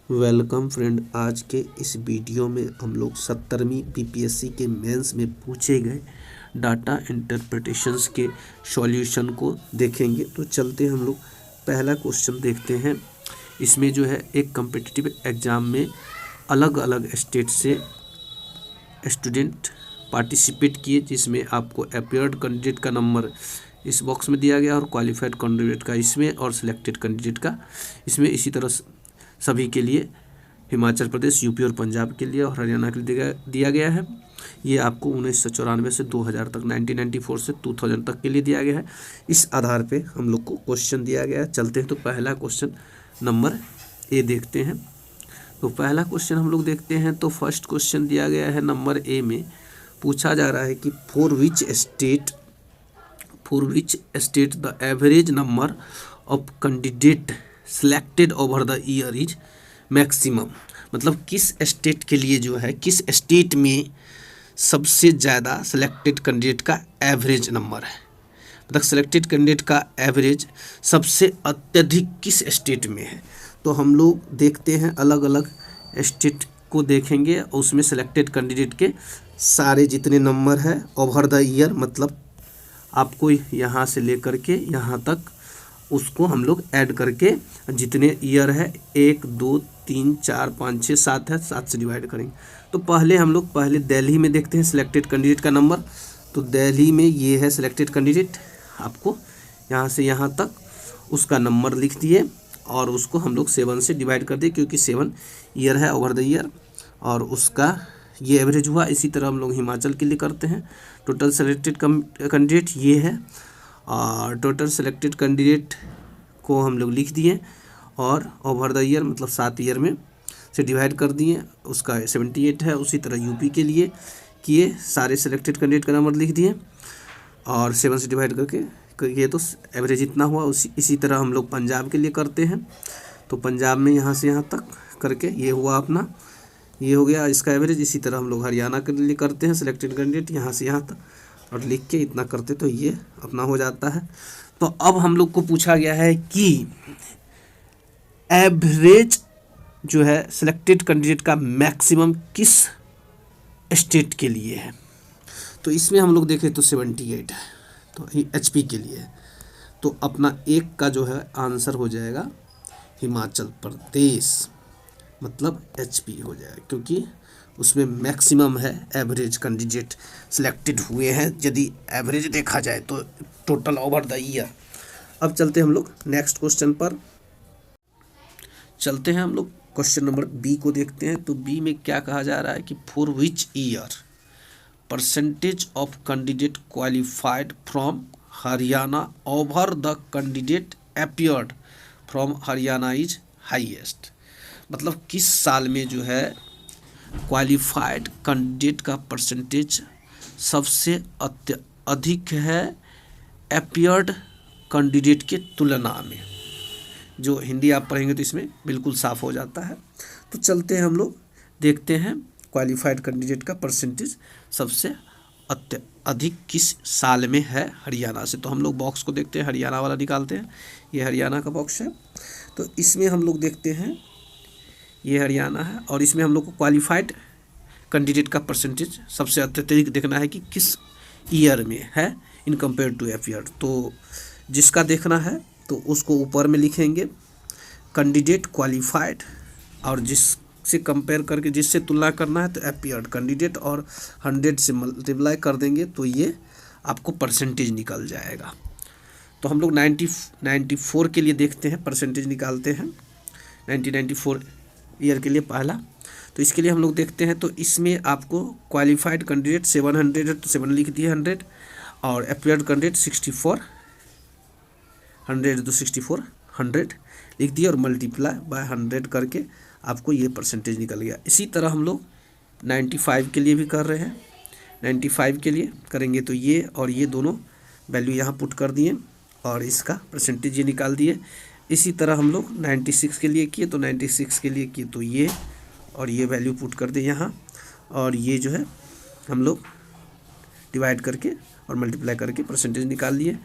Welcome friend. आज के इस वीडियो में हम लोग 70वीं बीपीएससी के मेंस में पूछे गए डाटा इंटरप्रिटेशंस के सॉल्यूशन को देखेंगे। तो चलते हैं हम लोग पहला क्वेश्चन देखते हैं। इसमें जो है एक कम्पिटिटिव एग्ज़ाम में अलग अलग स्टेट से स्टूडेंट पार्टिसिपेट किए, जिसमें आपको अपीयर्ड कैंडिडेट का नंबर इस बॉक्स में दिया गया और क्वालिफाइड कैंडिडेट का इसमें और सिलेक्टेड कैंडिडेट का इसमें। इसी तरह सभी के लिए हिमाचल प्रदेश, यूपी और पंजाब के लिए और हरियाणा के लिए दिया गया है। ये आपको 1994 से 2000 तक, 1994 से 2000 तक के लिए दिया गया है। इस आधार पे हम लोग को क्वेश्चन दिया गया है। चलते हैं तो पहला क्वेश्चन नंबर ए देखते हैं। तो पहला क्वेश्चन हम लोग देखते हैं। तो फर्स्ट क्वेश्चन दिया गया है नंबर ए में पूछा जा रहा है कि for which state the average number of candidate selected over the year is maximum. मतलब किस स्टेट के लिए जो है, किस स्टेट में सबसे ज़्यादा सिलेक्टेड कैंडिडेट का एवरेज नंबर है। मतलब सिलेक्टेड कैंडिडेट का एवरेज सबसे अत्यधिक किस स्टेट में है। तो हम लोग देखते हैं, अलग अलग स्टेट को देखेंगे, उसमें सिलेक्टेड कैंडिडेट के सारे जितने नंबर है ओवर द ईयर, मतलब आपको यहाँ से लेकर के यहाँ तक उसको हम लोग ऐड करके जितने ईयर है 1 2 3 4 5 6 7 है, 7 से डिवाइड करेंगे। तो पहले हम लोग दिल्ली में देखते हैं सिलेक्टेड कैंडिडेट का नंबर। तो दिल्ली में ये है सिलेक्टेड कैंडिडेट, आपको यहाँ से यहाँ तक उसका नंबर लिख दिए और उसको हम लोग 7 से डिवाइड कर दिए, क्योंकि 7 ईयर है ओवर द ईयर और उसका ये एवरेज हुआ। इसी तरह हम लोग हिमाचल के लिए करते हैं। टोटल सेलेक्टेड कैंडिडेट ये है और टोटल सेलेक्टेड कैंडिडेट को हम लोग लिख दिए और ओवर द ईयर मतलब 7 ईयर में से डिवाइड कर दिए, उसका 78 है। उसी तरह यूपी के लिए किए, सारे सेलेक्टेड कैंडिडेट का नंबर लिख दिए और 7 से डिवाइड करके ये तो एवरेज इतना हुआ। इसी तरह हम लोग पंजाब के लिए करते हैं। तो पंजाब में यहाँ से यहाँ तक करके ये हुआ अपना, ये हो गया इसका एवरेज। इसी तरह हम लोग हरियाणा के लिए करते हैं सिलेक्टेड कैंडिडेट, यहाँ से यहाँ तक और लिख के इतना करते तो ये अपना हो जाता है। तो अब हम लोग को पूछा गया है कि एवरेज जो है सिलेक्टेड कैंडिडेट का मैक्सिमम किस स्टेट के लिए है। तो इसमें हम लोग देखें तो 78 है, तो एचपी के लिए है। तो अपना एक का जो है आंसर हो जाएगा हिमाचल प्रदेश, मतलब एचपी हो जाएगा, क्योंकि उसमें मैक्सिमम है एवरेज कैंडिडेट सिलेक्टेड हुए हैं यदि एवरेज देखा जाए तो टोटल ओवर द ईयर। अब चलते हैं हम लोग नेक्स्ट क्वेश्चन पर। चलते हैं हम लोग क्वेश्चन नंबर बी को देखते हैं। तो बी में क्या कहा जा रहा है कि for which year percentage of candidate qualified from Haryana over the candidate appeared from Haryana is highest. मतलब किस साल में जो है क्वालिफाइड कैंडिडेट का परसेंटेज सबसे अधिक है अपीयर्ड कैंडिडेट के तुलना में। जो हिंदी आप पढ़ेंगे तो इसमें बिल्कुल साफ हो जाता है। तो चलते हैं हम लोग देखते हैं क्वालिफाइड कैंडिडेट का परसेंटेज सबसे अधिक किस साल में है हरियाणा से। तो हम लोग बॉक्स को देखते हैं, हरियाणा वाला निकालते हैं। ये हरियाणा का बॉक्स है। तो इसमें हम लोग देखते हैं, ये हरियाणा है और इसमें हम लोग को क्वालिफाइड कैंडिडेट का परसेंटेज सबसे अत्यधिक देखना है कि किस ईयर में है इन कंपेयर टू अपीयर्ड। तो जिसका देखना है तो उसको ऊपर में लिखेंगे कैंडिडेट क्वालिफाइड, और जिससे कंपेयर करके जिससे तुलना करना है तो अपीयर्ड कैंडिडेट, और 100 से मल्टीप्लाई कर देंगे तो ये आपको परसेंटेज निकल जाएगा। तो हम लोग 94 के लिए देखते हैं, परसेंटेज निकालते हैं 1994 ईयर के लिए पहला। तो इसके लिए हम लोग देखते हैं, तो इसमें आपको क्वालिफाइड कैंडिडेट 700 है तो 7 लिख दिए 100, और अपीयर्ड कैंडिडेट 64, 100 तो 64 100 लिख दिया और मल्टीप्लाई बाय 100 करके आपको ये परसेंटेज निकल गया। इसी तरह हम लोग 95 के लिए भी कर रहे हैं। 95 के लिए करेंगे तो ये और ये दोनों वैल्यू यहाँ पुट कर दिए और इसका परसेंटेज ये निकाल दिए। इसी तरह हम लोग 96 के लिए किए, तो 96 के लिए किए तो ये और ये वैल्यू पुट कर दे यहाँ, और ये जो है हम लोग डिवाइड करके और मल्टीप्लाई करके परसेंटेज निकाल लिए।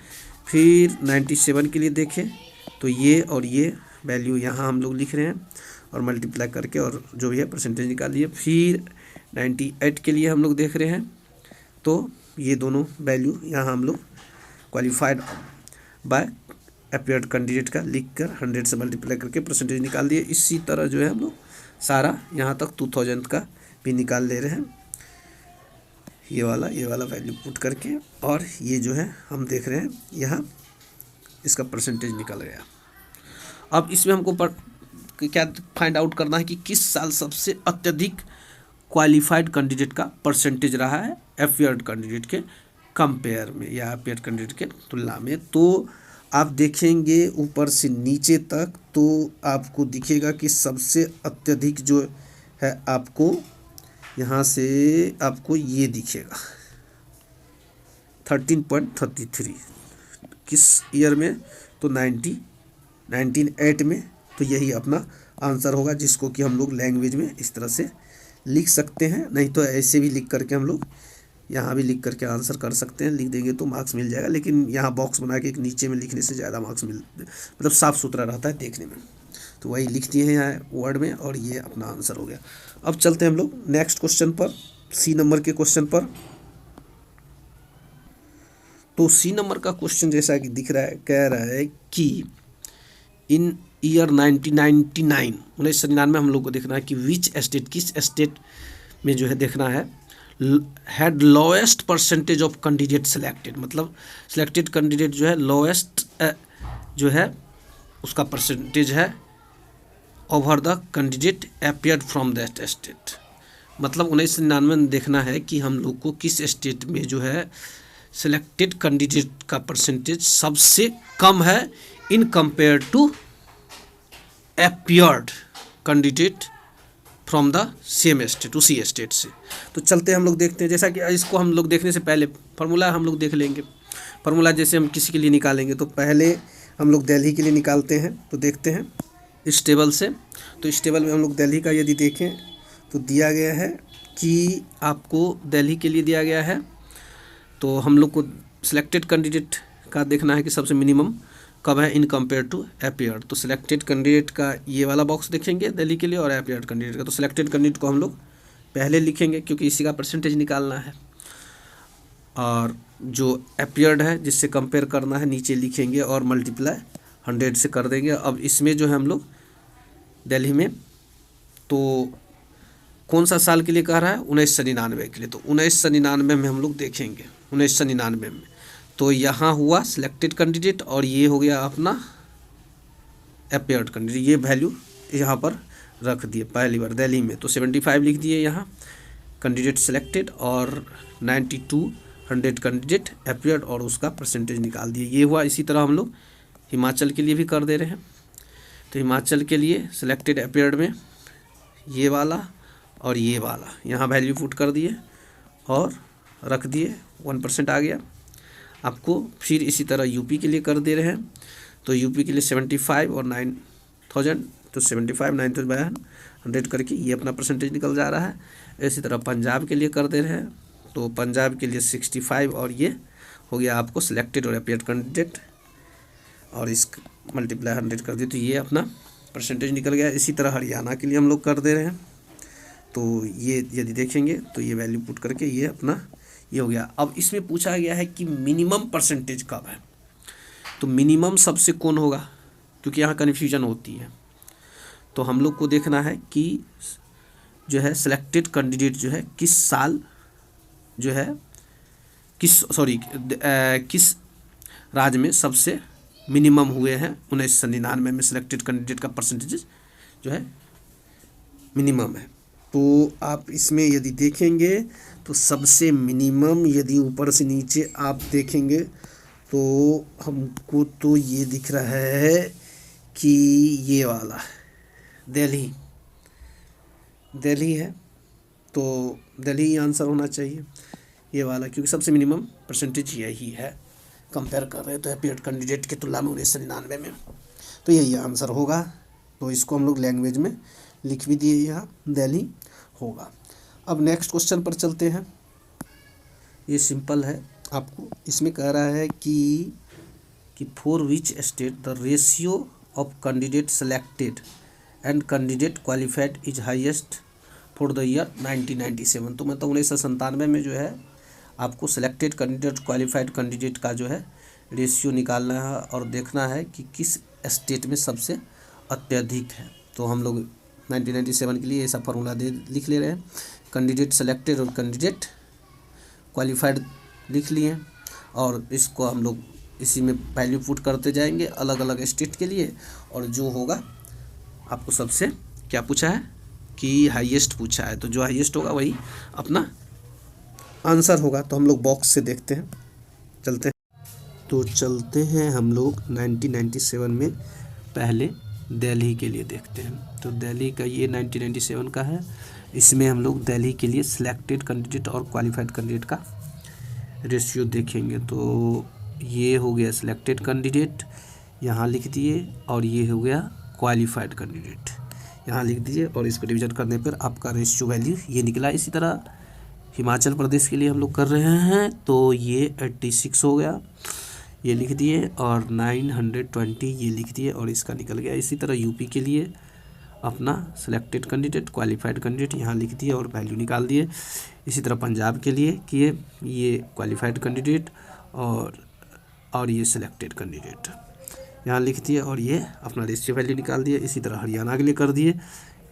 फिर 97 के लिए देखें तो ये और ये वैल्यू यहाँ हम लोग लिख रहे हैं और मल्टीप्लाई करके और जो भी है परसेंटेज निकालिए। फिर 98 के लिए हम लोग देख रहे हैं, तो ये दोनों वैल्यू यहाँ हम लोग क्वालिफाइड बाय अपीयर्ड कैंडिडेट का लिख कर 100 से मल्टीप्लाई करके परसेंटेज निकाल दिए। इसी तरह जो है हम लोग सारा यहाँ तक 2000 का भी निकाल ले रहे हैं, ये वाला वैल्यू पुट करके, और ये जो है हम देख रहे हैं यहाँ इसका परसेंटेज निकल गया। अब इसमें हमको क्या फाइंड आउट करना है कि किस साल सबसे अत्यधिक क्वालिफाइड कैंडिडेट का परसेंटेज रहा है अपीयर्ड कैंडिडेट के कंपेयर में या अपीयर्ड कैंडिडेट के तुलना में। तो आप देखेंगे ऊपर से नीचे तक तो आपको दिखेगा कि सबसे अत्यधिक जो है आपको यहाँ से आपको ये दिखेगा 13.33 किस ईयर में, तो 1908 में। तो यही अपना आंसर होगा, जिसको कि हम लोग लैंग्वेज में इस तरह से लिख सकते हैं, नहीं तो ऐसे भी लिख करके हम लोग यहाँ भी लिख करके आंसर कर सकते हैं। लिख देंगे तो मार्क्स मिल जाएगा, लेकिन यहाँ बॉक्स बना के एक नीचे में लिखने से ज़्यादा मार्क्स मतलब साफ़ सुथरा रहता है देखने में। तो वही लिख दिए हैं यहाँ वर्ड में, और ये अपना आंसर हो गया। अब चलते हैं हम लोग नेक्स्ट क्वेश्चन पर, सी नंबर के क्वेश्चन पर। तो सी नंबर का क्वेश्चन जैसा कि दिख रहा है, कह रहा है कि इन ईयर 1999 हम लोग को देखना है कि विच स्टेट, किस स्टेट में जो है देखना है had lowest percentage of candidate selected, मतलब सेलेक्टेड कैंडिडेट जो है लोएस्ट जो है उसका परसेंटेज है over the candidate appeared from that state. मतलब 1999 में देखना है कि हम लोग को किस स्टेट में जो है सेलेक्टेड कैंडिडेट का परसेंटेज सबसे कम है in compare to appeared candidate from the same state, उसी स्टेट से। तो चलते हम लोग देखते हैं, जैसा कि इसको हम लोग देखने से पहले फार्मूला हम लोग देख लेंगे। फार्मूला जैसे हम किसी के लिए निकालेंगे तो पहले हम लोग दिल्ली के लिए निकालते हैं। तो देखते हैं इस टेबल से, तो इस टेबल में हम लोग दिल्ली का यदि देखें तो दिया गया है कि आपको दिल्ली के लिए दिया गया है, तो हम लोग को सिलेक्टेड कैंडिडेट का देखना है कि सबसे मिनिमम कब है इन कंपेयर टू अपीयर्ड। तो सिलेक्टेड कैंडिडेट का ये वाला बॉक्स देखेंगे दिल्ली के लिए, और अपीयर्ड कैंडिडेट का। तो सिलेक्टेड कैंडिडेट को हम लोग पहले लिखेंगे क्योंकि इसी का परसेंटेज निकालना है, और जो अपीयर्ड है जिससे कंपेयर करना है नीचे लिखेंगे और मल्टीप्लाई 100 से कर देंगे। अब इसमें जो है हम लोग दिल्ली में तो कौन सा साल के लिए कह रहा है, 1999 के लिए। तो 1999 में हम लोग देखेंगे 1999 में, तो यहाँ हुआ सिलेक्टेड कैंडिडेट और ये हो गया अपना अपीयर्ड कैंडिडेट। ये वैल्यू यहाँ पर रख दिए पहली बार दिल्ली में, तो 75 लिख दिए यहाँ कैंडिडेट सिलेक्टेड, और 9200 कैंडिडेट अपीयर्ड, और उसका परसेंटेज निकाल दिए। ये हुआ। इसी तरह हम लोग हिमाचल के लिए भी कर दे रहे हैं। तो हिमाचल के लिए सिलेक्टेड अपीयर्ड में ये वाला और ये वाला यहाँ वैल्यू पुट कर दिए और रख दिए, 1% आ गया आपको। फिर इसी तरह यूपी के लिए कर दे रहे हैं, तो यूपी के लिए 75 और 9000, तो 75 9100 करके ये अपना परसेंटेज निकल जा रहा है। इसी तरह पंजाब के लिए कर दे रहे हैं, तो पंजाब के लिए 65 और ये हो गया आपको सिलेक्टेड और अपीयर्ड कैंडिडेट, और इस मल्टीप्लाई 100 कर दिए, तो ये अपना परसेंटेज निकल गया। इसी तरह हरियाणा के लिए हम लोग कर दे रहे हैं, तो ये यदि देखेंगे तो ये वैल्यू पुट करके ये अपना ये हो गया। अब इसमें पूछा गया है कि मिनिमम परसेंटेज कब है, तो मिनिमम सबसे कौन होगा, क्योंकि यहाँ कन्फ्यूजन होती है। तो हम लोग को देखना है कि जो है सिलेक्टेड कैंडिडेट जो है किस साल जो है किस राज्य में सबसे मिनिमम हुए हैं। 1999 में सिलेक्टेड कैंडिडेट का परसेंटेज जो है मिनिमम है। तो आप इसमें यदि देखेंगे तो सबसे मिनिमम यदि ऊपर से नीचे आप देखेंगे तो हमको तो ये दिख रहा है कि ये वाला दिल्ली है, तो दिल्ली आंसर होना चाहिए ये वाला, क्योंकि सबसे मिनिमम परसेंटेज यही है। कंपेयर कर रहे हैं तो अपीयर्ड कैंडिडेट की तुलना में 1999 में, तो यही आंसर होगा। तो इसको हम लोग लैंग्वेज में लिख भी दिए, यहाँ दिल्ली होगा। अब नेक्स्ट क्वेश्चन पर चलते हैं। ये सिंपल है, आपको इसमें कह रहा है कि for which state the ratio of candidate selected and candidate qualified is highest for the year 1997। तो मतलब 1997 में जो है आपको सिलेक्टेड कैंडिडेट क्वालिफाइड कैंडिडेट का जो है रेशियो निकालना है और देखना है कि किस स्टेट में सबसे अत्यधिक है। तो हम लोग 1997 के लिए ऐसा फार्मूला लिख ले रहे हैं। कैंडिडेट सेलेक्टेड और कैंडिडेट क्वालिफाइड लिख लिए और इसको हम लोग इसी में वैल्यू पुट करते जाएंगे अलग अलग स्टेट के लिए, और जो होगा आपको सबसे क्या पूछा है कि हाईएस्ट पूछा है, तो जो हाईएस्ट होगा वही अपना आंसर होगा। तो हम लोग बॉक्स से देखते हैं, चलते हैं। तो चलते हैं हम लोग 1997 में पहले दिल्ली के लिए देखते हैं। तो दिल्ली का ये 1997 का है, इसमें हम लोग दिल्ली के लिए सिलेक्टेड कैंडिडेट और क्वालिफाइड कैंडिडेट का रेशियो देखेंगे। तो ये हो गया सिलेक्टेड कैंडिडेट, यहाँ लिख दिए, और ये हो गया क्वालिफाइड कैंडिडेट, यहाँ लिख दीजिए, और इसको डिवीजन करने पर आपका रेशियो वैल्यू ये निकला। इसी तरह हिमाचल प्रदेश के लिए हम लोग कर रहे हैं, तो ये 86 हो गया, ये लिख दिए, और 920 ये लिख दिए, और इसका निकल गया। इसी तरह यूपी के लिए अपना सिलेक्टेड कैंडिडेट क्वालिफाइड कैंडिडेट यहाँ लिख दिए और वैल्यू निकाल दिए। इसी तरह पंजाब के लिए किए, ये क्वालिफाइड कैंडिडेट और ये सिलेक्टेड कैंडिडेट यहाँ लिख दिए और ये अपना रेशियो वैल्यू निकाल दिए। इसी तरह हरियाणा के लिए कर दिए,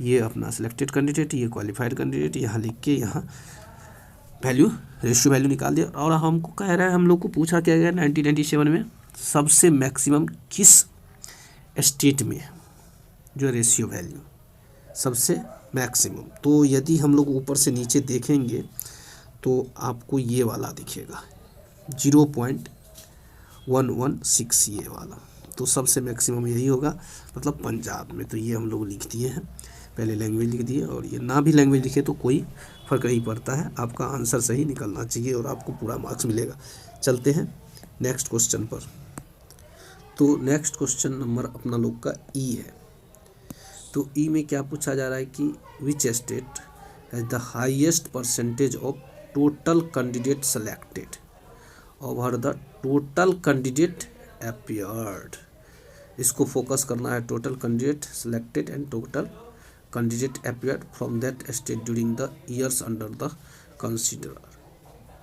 ये अपना सिलेक्टेड कैंडिडेट, ये क्वालिफाइड कैंडिडेट, यहाँ लिख के यहाँ वैल्यू रेशियो वैल्यू निकाल दिया। और हमको कह रहा है, हम लोग को पूछा क्या गया 1997 में सबसे मैक्सिमम किस स्टेट में जो रेशियो वैल्यू सबसे मैक्सिमम। तो यदि हम लोग ऊपर से नीचे देखेंगे तो आपको ये वाला दिखेगा 0.116 ये वाला, तो सबसे मैक्सिमम यही होगा, मतलब पंजाब में। तो ये हम लोग लिख दिए हैं, पहले लैंग्वेज लिख दिए, और ये ना भी लैंग्वेज लिखे तो कोई फ़र्क नहीं पड़ता है, आपका आंसर सही निकलना चाहिए और आपको पूरा मार्क्स मिलेगा। चलते हैं नेक्स्ट क्वेश्चन पर। तो नेक्स्ट क्वेश्चन नंबर अपना लोग का ई है। तो ई में क्या पूछा जा रहा है कि which state has the highest percentage of total candidate selected over the total candidate appeared. इसको फोकस करना है, total candidate selected and total candidate appeared from that state during the years under the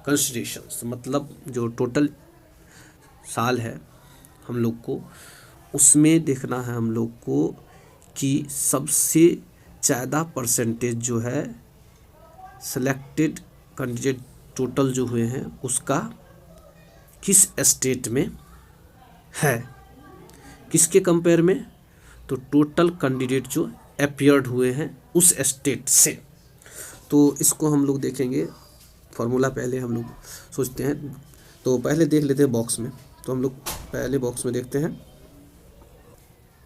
considerations. मतलब जो total साल है हम लोग को, उसमें देखना है हम लोग को कि सबसे ज़्यादा परसेंटेज जो है सेलेक्टेड कैंडिडेट टोटल जो हुए हैं उसका किस स्टेट में है, किसके कंपेयर में, तो टोटल कैंडिडेट जो अपीयर्ड हुए हैं उस स्टेट से। तो इसको हम लोग देखेंगे, फार्मूला पहले हम लोग सोचते हैं, तो पहले देख लेते हैं बॉक्स में। तो हम लोग पहले बॉक्स में देखते हैं,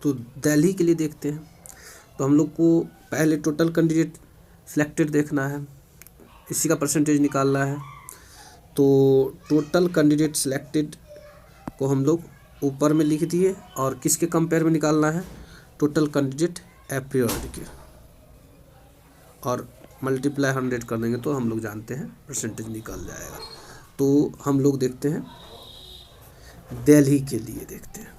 तो दिल्ली के लिए देखते हैं। तो हम लोग को पहले टोटल कैंडिडेट सिलेक्टेड देखना है, इसी का परसेंटेज निकालना है। तो टोटल कैंडिडेट सिलेक्टेड को हम लोग ऊपर में लिख दिए, और किसके कंपेयर में निकालना है, टोटल कैंडिडेट अपीयर्ड के, और मल्टीप्लाई 100 कर देंगे तो हम लोग जानते हैं परसेंटेज निकल जाएगा। तो हम लोग देखते हैं दिल्ली के लिए देखते हैं।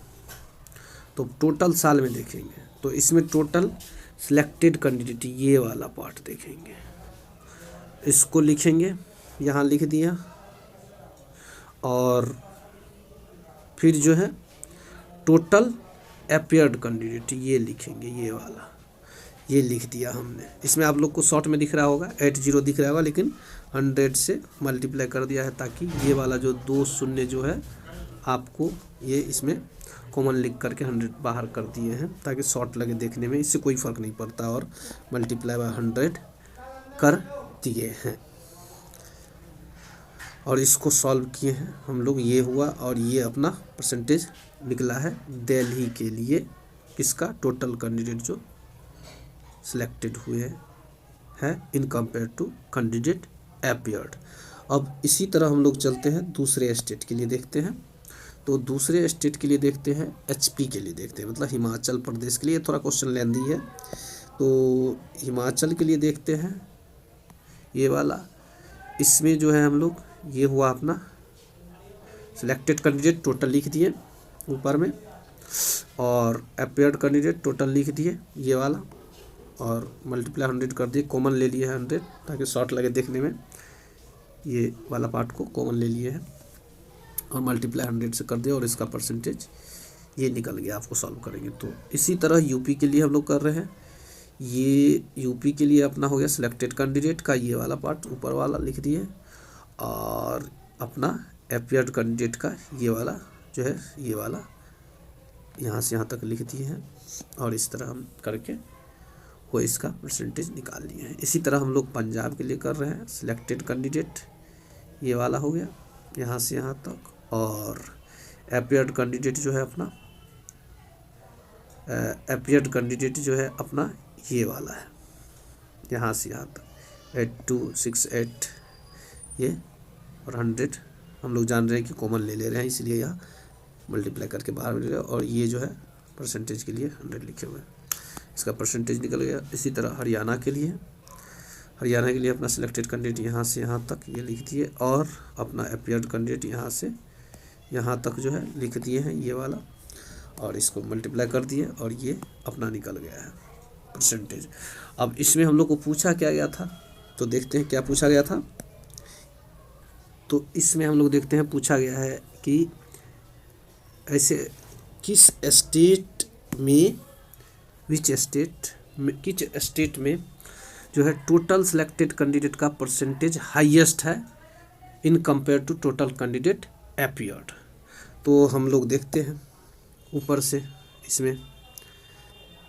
तो टोटल साल में देखेंगे, तो इसमें टोटल सिलेक्टेड कैंडिडेट ये वाला पार्ट देखेंगे, इसको लिखेंगे, यहाँ लिख दिया, और फिर जो है टोटल अपीयर्ड कैंडिडेट ये लिखेंगे, ये वाला ये लिख दिया हमने। इसमें आप लोग को शॉर्ट में दिख रहा होगा 80 दिख रहा होगा, लेकिन 100 से मल्टीप्लाई कर दिया है ताकि ये वाला जो 2 शून्य जो है आपको ये इसमें कॉमन लिख करके 100 बाहर कर दिए हैं ताकि शॉर्ट लगे देखने में, इससे कोई फ़र्क नहीं पड़ता, और मल्टीप्लाई बाय 100 कर दिए हैं। और इसको सॉल्व किए हैं हम लोग, ये हुआ, और ये अपना परसेंटेज निकला है दिल्ली के लिए, किसका, टोटल कैंडिडेट जो सिलेक्टेड हुए हैं in compare to candidate appeared. अब इसी तरह हम लोग चलते हैं दूसरे स्टेट के लिए देखते हैं। तो दूसरे स्टेट के लिए देखते हैं, एचपी के लिए देखते हैं, मतलब हिमाचल प्रदेश के लिए। थोड़ा क्वेश्चन लेंदी है, तो हिमाचल के लिए देखते हैं ये वाला। इसमें जो है हम लोग, ये हुआ अपना सिलेक्टेड कैंडिडेट टोटल लिख दिए ऊपर में, और अपेयर्ड कैंडिडेट टोटल लिख दिए ये वाला, और मल्टीप्लाई 100 कर दिए, कॉमन ले लिए है 100 ताकि शॉर्ट लगे देखने में, ये वाला पार्ट को कॉमन ले लिए हैं और मल्टीप्लाई 100 से कर दिया और इसका परसेंटेज ये निकल गया। आपको सॉल्व करेंगे तो इसी तरह यूपी के लिए हम लोग कर रहे हैं। ये यूपी के लिए अपना हो गया सिलेक्टेड कैंडिडेट का ये वाला पार्ट ऊपर वाला लिख दिए, और अपना अपेयर्ड कैंडिडेट का ये वाला जो है ये वाला यहाँ से यहाँ तक लिख दिए हैं, और इस तरह हम करके वो इसका परसेंटेज निकाल लिए हैं। इसी तरह हम लोग पंजाब के लिए कर रहे हैं। सिलेक्टेड कैंडिडेट ये वाला हो गया यहाँ से यहाँ तक, और अपेयर्ड कैंडिडेट जो है अपना अपेयर्ड कैंडिडेट जो है अपना ये वाला है यहाँ से यहाँ तक 8268 ये, और 100 हम लोग जान रहे हैं कि कॉमन ले रहे हैं इसलिए यहाँ मल्टीप्लाई करके बाहर ले रहे हैं, और ये जो है परसेंटेज के लिए 100 लिखे हुए हैं, इसका परसेंटेज निकल गया। इसी तरह हरियाणा के लिए अपना सिलेक्टेड कैंडिडेट यहाँ से यहाँ तक ये लिख दिए, और अपना अपेयर्ड कैंडिडेट यहाँ से यहाँ तक जो है लिख दिए हैं ये वाला, और इसको मल्टीप्लाई कर दिए और ये अपना निकल गया है परसेंटेज। अब इसमें हम लोग को पूछा क्या गया था, तो देखते हैं क्या पूछा गया था। तो इसमें हम लोग देखते हैं पूछा गया है कि ऐसे किस स्टेट में किस स्टेट में जो है टोटल सिलेक्टेड कैंडिडेट का परसेंटेज हाईएस्ट है in compare to total candidate appeared. तो हम लोग देखते हैं ऊपर से, इसमें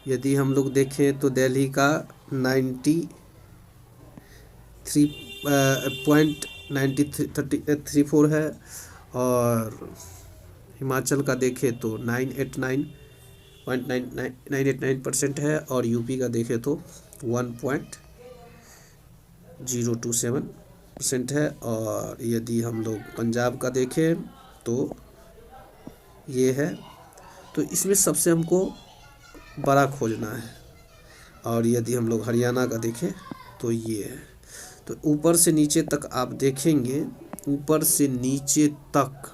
यदि हम लोग देखें तो दिल्ली का 93.94 है, और हिमाचल का देखें तो 989% है, और यूपी का देखें तो 1.027% है, और यदि हम लोग पंजाब का देखें तो ये है। तो इसमें सबसे हमको बड़ा खोजना है, और यदि हम लोग हरियाणा का देखें तो ये है। तो ऊपर से नीचे तक आप देखेंगे, ऊपर से नीचे तक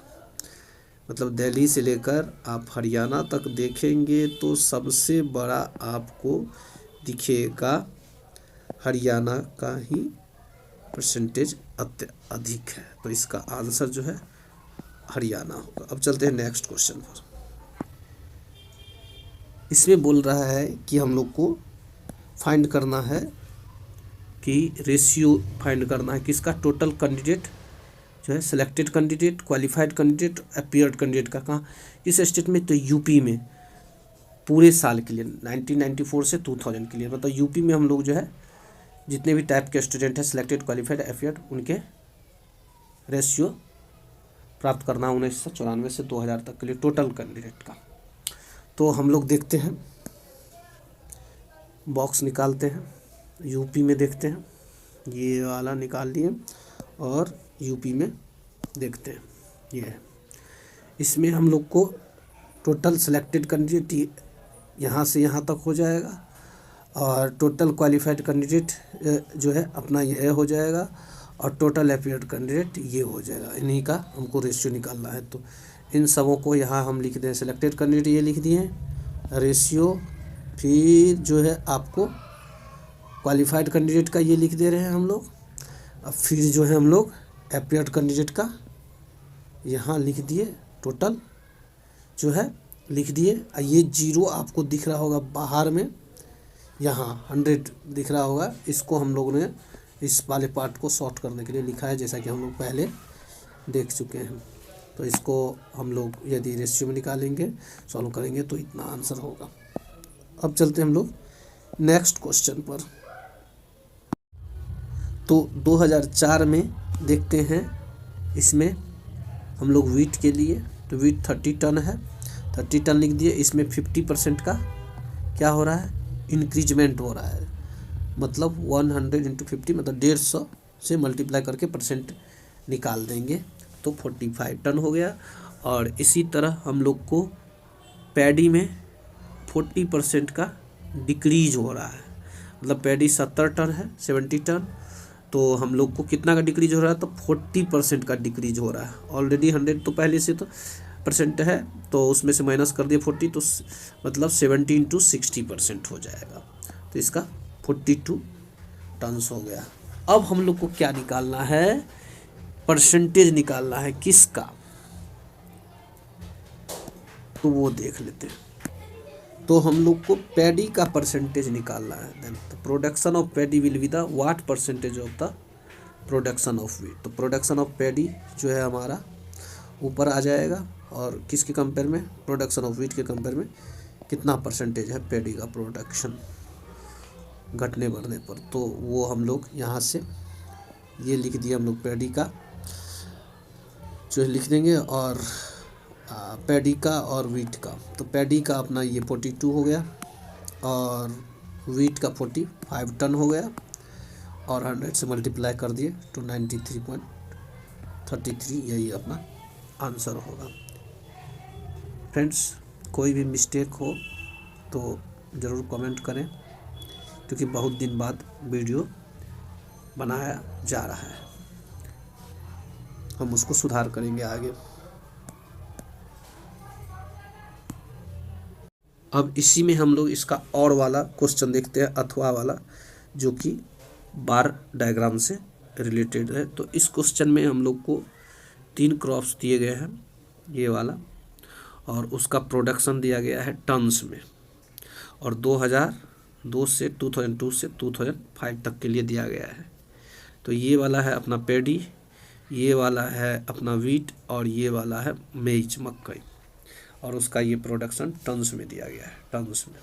मतलब दिल्ली से लेकर आप हरियाणा तक देखेंगे तो सबसे बड़ा आपको दिखेगा हरियाणा का ही परसेंटेज अधिक है। तो इसका आंसर जो है हरियाणा होगा। अब चलते हैं नेक्स्ट क्वेश्चन पर। इसमें बोल रहा है कि हम लोग को फाइंड करना है कि रेशियो फाइंड करना है किसका, टोटल कैंडिडेट जो है selected candidate, qualified candidate, appeared candidate का। कहाँ, किस स्टेट में, तो यूपी में पूरे साल के लिए 1994 से 2000 के लिए, मतलब यूपी में हम लोग जो है जितने भी टाइप के स्टूडेंट हैं सिलेक्टेड, क्वालिफाइड, अपियर्ड, उनके रेशियो प्राप्त करना 1994 से 2000 तक के लिए टोटल कैंडिडेट का। तो हम लोग देखते हैं, बॉक्स निकालते हैं, यूपी में देखते हैं, ये वाला निकाल लिए, और यूपी में देखते हैं ये है। इसमें हम लोग को टोटल सिलेक्टेड कैंडिडेट यहाँ से यहाँ तक हो जाएगा, और टोटल क्वालिफाइड कैंडिडेट जो है अपना ये हो जाएगा, और टोटल अपियर्ड कैंडिडेट ये हो जाएगा। इन्हीं का हमको रेशियो निकालना है। तो इन सबों को यहाँ हम लिख दें, सिलेक्टेड कैंडिडेट ये लिख दिए रेशियो, फिर जो है आपको क्वालिफाइड कैंडिडेट का ये लिख दे रहे हैं हम लोग, अब फिर जो है हम लोग अपियर्ड कैंडिडेट का यहाँ लिख दिए, टोटल जो है लिख दिए। ये 0 आपको दिख रहा होगा बाहर में, यहाँ 100 दिख रहा होगा, इसको हम लोगों ने इस वाले पार्ट को सॉर्ट करने के लिए लिखा है, जैसा कि हम लोग पहले देख चुके हैं। तो इसको हम लोग यदि रेशियो में निकालेंगे, सॉल्व करेंगे तो इतना आंसर होगा। अब चलते हैं हम लोग नेक्स्ट क्वेश्चन पर। तो 2004 में देखते हैं, इसमें हम लोग वीट के लिए, तो वीट 30 टन है, 30 टन लिख दिए। इसमें 50% का क्या हो रहा है, इंक्रीजमेंट हो रहा है, मतलब 100 × 50 मतलब 150 से मल्टीप्लाई करके परसेंट निकाल देंगे तो 45 टन हो गया। और इसी तरह हम लोग को पैडी में 40% का डिक्रीज हो रहा है, मतलब पैडी 70 टन है, 70 टन, तो हम लोग को कितना का डिक्रीज हो रहा है, तो 40% का डिक्रीज हो रहा है। ऑलरेडी 100 तो पहले से तो 60% है तो उसमें से माइनस कर दिए 40, तो मतलब 70 × 60% हो जाएगा। तो इसका 42 टन्स हो गया। अब हम लोग को क्या निकालना है, परसेंटेज निकालना है किसका, तो वो देख लेते हैं। तो हम लोग को पैडी का परसेंटेज निकालना है। Then production of paddy will be the what percentage of the production of wheat. तो प्रोडक्शन ऑफ पैडी जो है हमारा ऊपर आ जाएगा, और किसके कंपेयर में, प्रोडक्शन ऑफ व्हीट के कंपेयर में कितना परसेंटेज है पैडी का प्रोडक्शन घटने बढ़ने पर। तो वो हम लोग यहाँ से ये लिख दिया हम लोग, पैडी का जो लिख देंगे, और पैडी का और वीट का। तो पैडी का अपना ये 42 हो गया, और वीट का 45 टन हो गया, और 100 से मल्टीप्लाई कर दिए तो 93.33, यही अपना आंसर होगा। फ्रेंड्स, कोई भी मिस्टेक हो तो ज़रूर कमेंट करें, क्योंकि बहुत दिन बाद वीडियो बनाया जा रहा है, हम उसको सुधार करेंगे आगे। अब इसी में हम लोग इसका और वाला क्वेश्चन देखते हैं, अथवा वाला, जो कि बार डायग्राम से रिलेटेड है। तो इस क्वेश्चन में हम लोग को 3 क्रॉप्स दिए गए हैं, ये वाला, और उसका प्रोडक्शन दिया गया है टन्स में, और 2002 से 2002 से 2005 तक के लिए दिया गया है। तो ये वाला है अपना पैडी, ये वाला है अपना वीट, और ये वाला है मेज मकई, और उसका ये प्रोडक्शन टन्स में दिया गया है, टन्स में।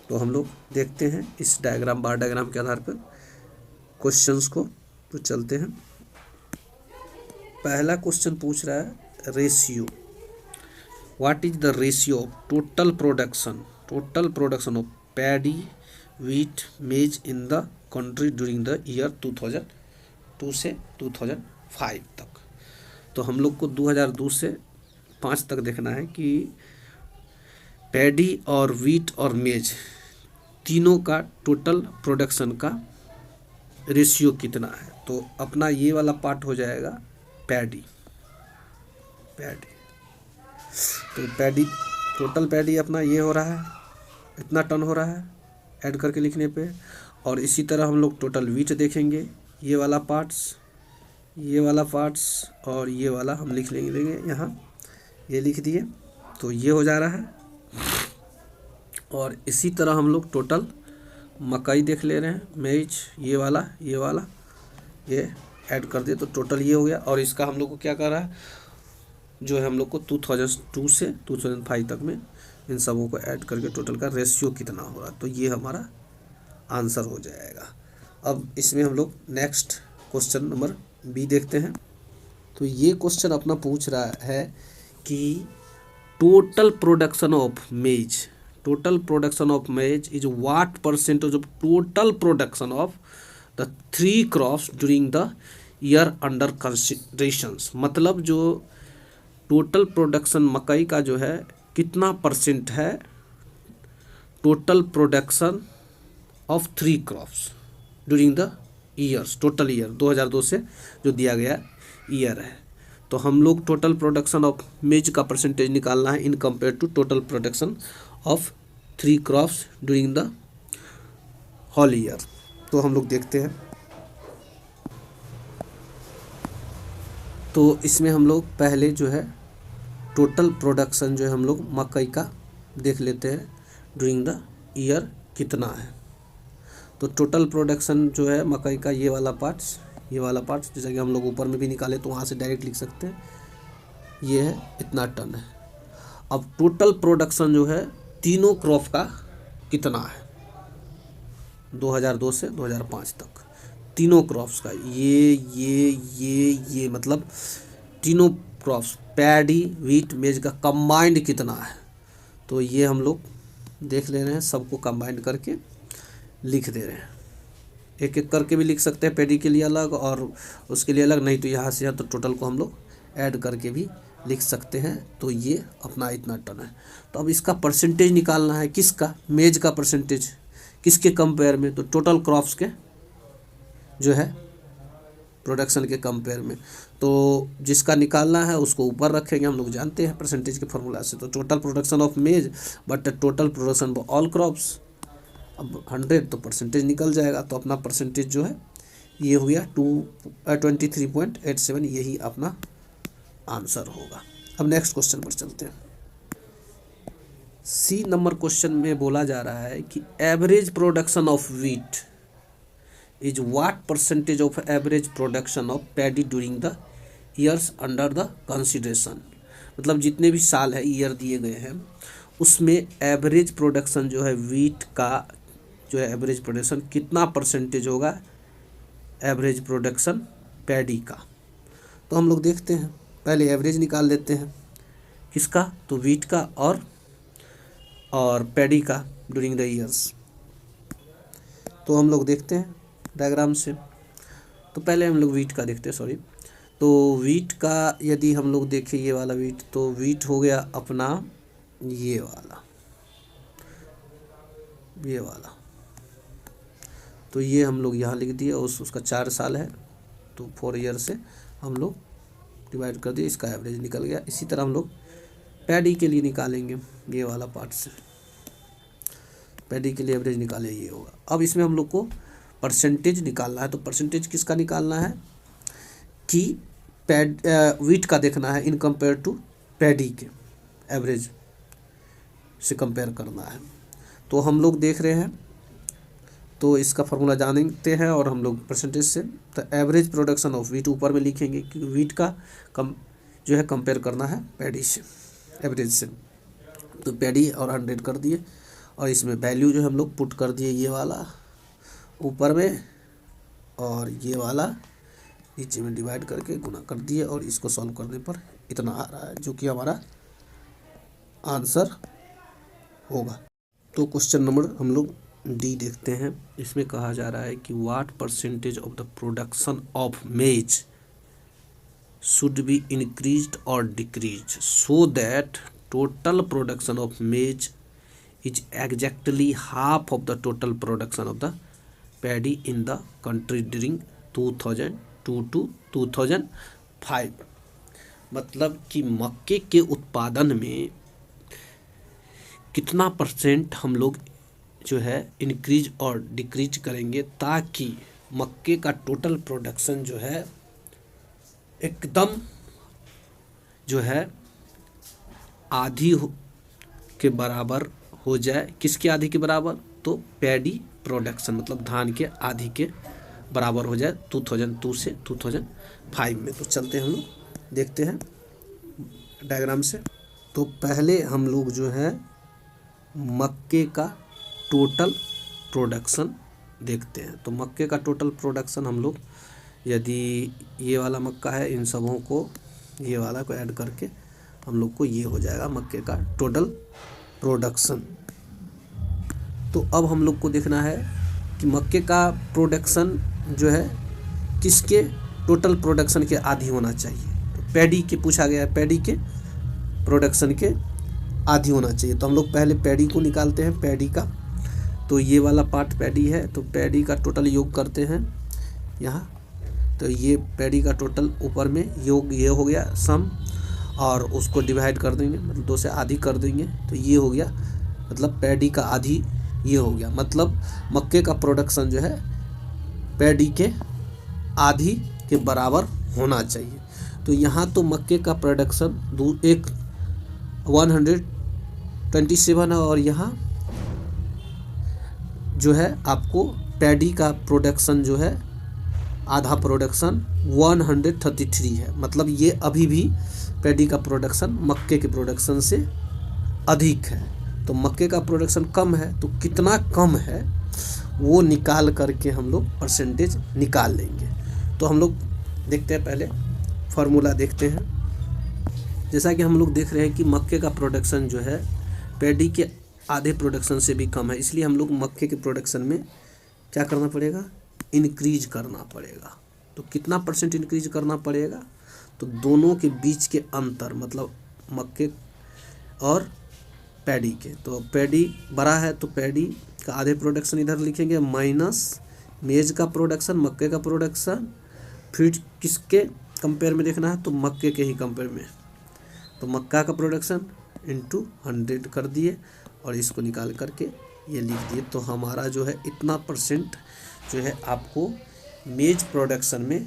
तो हम लोग देखते हैं इस डायग्राम, बार डायग्राम के आधार पर क्वेश्चंस को। तो चलते हैं, पहला क्वेश्चन पूछ रहा है ratio, what is the ratio of total production of paddy, wheat, maize in the country during the year 2002 से 2005 तक। तो हम लोग को 2002 से 5 तक देखना है कि पैडी और वीट और मेज तीनों का टोटल प्रोडक्शन का रेशियो कितना है। तो अपना ये वाला पार्ट हो जाएगा पैडी। तो पैडी, टोटल पैडी अपना ये हो रहा है, इतना टन हो रहा है ऐड करके लिखने पे। और इसी तरह हम लोग टोटल वीट देखेंगे, ये वाला पार्ट्स, ये वाला पार्ट्स, और ये वाला हम लिख लेंगे यहाँ, ये लिख दिए, तो ये हो जा रहा है। और इसी तरह हम लोग टोटल मकई देख ले रहे हैं, मेज, ये वाला ये ऐड कर दिए, तो टोटल ये हो गया। और इसका हम लोग को क्या कर रहा है, जो है हम लोग को 2002 से 2005 तक में इन सबों को ऐड करके टोटल का रेशियो कितना हो रहा है, तो ये हमारा आंसर हो जाएगा। अब इसमें हम लोग नेक्स्ट क्वेश्चन नंबर बी देखते हैं। तो ये क्वेश्चन अपना पूछ रहा है कि total production of maize is what percentage of total production of the 3 crops during the year under considerations. मतलब जो टोटल प्रोडक्शन मकई का जो है कितना परसेंट है total production of 3 crops during the years, total year 2002 से जो दिया गया ईयर है। तो हम लोग टोटल प्रोडक्शन ऑफ मेज का परसेंटेज निकालना है in compare to total production of 3 crops during the whole year. तो हम लोग देखते हैं। तो इसमें हम लोग पहले जो है टोटल प्रोडक्शन जो है हम लोग मकई का देख लेते हैं ड्यूरिंग द ईयर कितना है। तो टोटल प्रोडक्शन जो है मकई का ये वाला पार्ट्स, जैसा कि हम लोग ऊपर में भी निकाले तो वहाँ से डायरेक्ट लिख सकते हैं, ये है इतना टन है। अब टोटल प्रोडक्शन जो है तीनों क्रॉप का कितना है 2002 से 2005 तक, तीनों क्रॉप्स का, ये मतलब तीनों क्रॉप्स पैडी, वीट, मेज का कंबाइंड कितना है। तो ये हम लोग देख ले रहे हैं, सबको कंबाइंड करके लिख दे रहे हैं। एक एक करके भी लिख सकते हैं, पैडी के लिए अलग और उसके लिए अलग, नहीं तो यहाँ से तो टोटल को हम लोग ऐड करके भी लिख सकते हैं। तो ये अपना इतना टन है। तो अब इसका परसेंटेज निकालना है, किसका, मेज का परसेंटेज किसके कंपेयर में, तो टोटल क्रॉप्स के जो है प्रोडक्शन के कंपेयर में। तो जिसका निकालना है उसको ऊपर रखेंगे, हम लोग जानते हैं परसेंटेज के फॉर्मूला से। तो टोटल प्रोडक्शन ऑफ मेज but total production of all crops, अब 100 तो परसेंटेज निकल जाएगा। तो अपना परसेंटेज जो है ये हो गया 23.87, यही अपना आंसर होगा। अब नेक्स्ट क्वेश्चन पर चलते हैं। सी नंबर क्वेश्चन में बोला जा रहा है कि average production of wheat is what percentage of average production of paddy during the years under the consideration. मतलब जितने भी साल है, ईयर दिए गए हैं, उसमें एवरेज प्रोडक्शन जो है व्हीट का जो है एवरेज प्रोडक्शन कितना परसेंटेज होगा एवरेज प्रोडक्शन पैडी का। तो हम लोग देखते हैं, पहले एवरेज निकाल लेते हैं किसका, तो व्हीट का और पैडी का ड्यूरिंग द ईयर्स। तो हम लोग देखते हैं डायग्राम से। तो पहले हम लोग व्हीट का देखते हैं, सॉरी। तो व्हीट का यदि हम लोग देखें, ये वाला व्हीट, तो व्हीट हो गया अपना ये वाला, ये वाला। तो ये हम लोग यहाँ लिख दिए, उसका 4 साल है तो 4 ईयर से हम लोग डिवाइड कर दिए, इसका एवरेज निकल गया। इसी तरह हम लोग पैडी के लिए निकालेंगे, ये वाला पार्ट से पैडी के लिए एवरेज निकाले, ये होगा। अब इसमें हम लोग को परसेंटेज निकालना है। तो परसेंटेज किसका निकालना है कि व्हीट का देखना है इन कंपेयर टू पैडी के एवरेज से कंपेयर करना है। तो हम लोग देख रहे हैं, तो इसका फार्मूला जानते हैं और हम लोग परसेंटेज से, तो एवरेज प्रोडक्शन ऑफ व्हीट ऊपर में लिखेंगे क्योंकि व्हीट का जो है कंपेयर करना है पैडी से, एवरेज से। तो पैडी और 100 कर दिए और इसमें वैल्यू जो हम लोग पुट कर दिए, ये वाला ऊपर में और ये वाला नीचे में डिवाइड करके गुना कर दिए, और इसको सॉल्व करने पर इतना आ रहा है जो कि हमारा आंसर होगा। तो क्वेश्चन नंबर हम लोग डी देखते हैं। इसमें कहा जा रहा है कि what percentage of the production of maize should be increased और decreased so that total production of maize is exactly half of the total production of the paddy in the country during 2002 to 2005। मतलब कि मक्के के उत्पादन में कितना percent हम लोग जो है इंक्रीज और डिक्रीज करेंगे ताकि मक्के का टोटल प्रोडक्शन जो है एकदम जो है आधी के बराबर हो जाए। किसके आधी के बराबर, तो पैडी प्रोडक्शन मतलब धान के आधी के बराबर हो जाए 2002 से 2005 में। तो चलते हैं हम लोग देखते हैं डायग्राम से। तो पहले हम लोग जो है मक्के का टोटल प्रोडक्शन देखते हैं। तो मक्के का टोटल प्रोडक्शन हम लोग, यदि ये वाला मक्का है, इन सबों को ये वाला को ऐड करके हम लोग को ये हो जाएगा मक्के का टोटल प्रोडक्शन। तो अब हम लोग को देखना है कि मक्के का प्रोडक्शन जो है किसके टोटल प्रोडक्शन के आधी होना चाहिए। तो पैडी के पूछा गया है, पैडी के प्रोडक्शन के आधी होना चाहिए। तो हम लोग पहले पैडी को निकालते हैं, पैडी का। तो ये वाला पार्ट पैडी है, तो पैडी का टोटल योग करते हैं यहाँ। तो ये पैडी का टोटल ऊपर में योग ये हो गया सम, और उसको डिवाइड कर देंगे, मतलब 2 से आधी कर देंगे। तो ये हो गया, मतलब पैडी का आधी ये हो गया। मतलब मक्के का प्रोडक्शन जो है पैडी के आधी के बराबर होना चाहिए। तो यहाँ तो मक्के का प्रोडक्शन 127 है, और यहाँ जो है आपको पैडी का प्रोडक्शन जो है आधा प्रोडक्शन 133 है। मतलब ये अभी भी पैडी का प्रोडक्शन मक्के के प्रोडक्शन से अधिक है। तो मक्के का प्रोडक्शन कम है, तो कितना कम है वो निकाल करके हम लोग परसेंटेज निकाल लेंगे। तो हम लोग देखते हैं, पहले फार्मूला देखते हैं। जैसा कि हम लोग देख रहे हैं कि मक्के का प्रोडक्शन जो है पैडी के आधे प्रोडक्शन से भी कम है, इसलिए हम लोग मक्के के प्रोडक्शन में क्या करना पड़ेगा, इंक्रीज करना पड़ेगा। तो कितना परसेंट इंक्रीज करना पड़ेगा, तो दोनों के बीच के अंतर, मतलब मक्के और पैडी के। तो पैडी बड़ा है तो पैडी का आधे प्रोडक्शन इधर लिखेंगे, माइनस मेज का प्रोडक्शन, मक्के का प्रोडक्शन, फिर किसके कंपेयर में देखना है, तो मक्के के ही कंपेयर में। तो मक्का का प्रोडक्शन इंटू 100 कर दिए और इसको निकाल करके ये लिख दिए। तो हमारा जो है इतना परसेंट जो है आपको मेज प्रोडक्शन में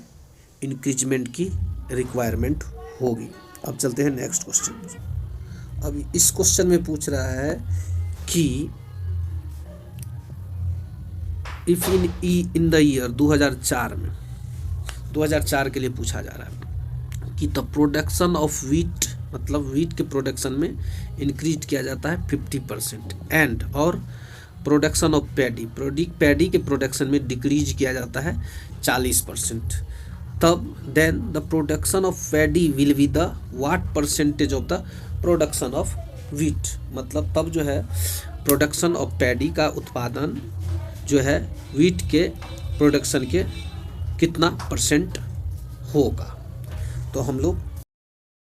इंक्रीजमेंट की रिक्वायरमेंट होगी। अब चलते हैं नेक्स्ट क्वेश्चन। अब इस क्वेश्चन में पूछ रहा है कि इफ इन द ईयर 2004 में, 2004 के लिए पूछा जा रहा है कि द प्रोडक्शन ऑफ वीट, मतलब वीट के प्रोडक्शन में इंक्रीज किया जाता है 50% एंड, और प्रोडक्शन ऑफ पैडी के प्रोडक्शन में डिक्रीज किया जाता है 40%, तब then the production of paddy will be the what percentage of the production of wheat. मतलब तब जो है प्रोडक्शन ऑफ पैडी का उत्पादन जो है वीट के प्रोडक्शन के कितना परसेंट होगा। तो हम लोग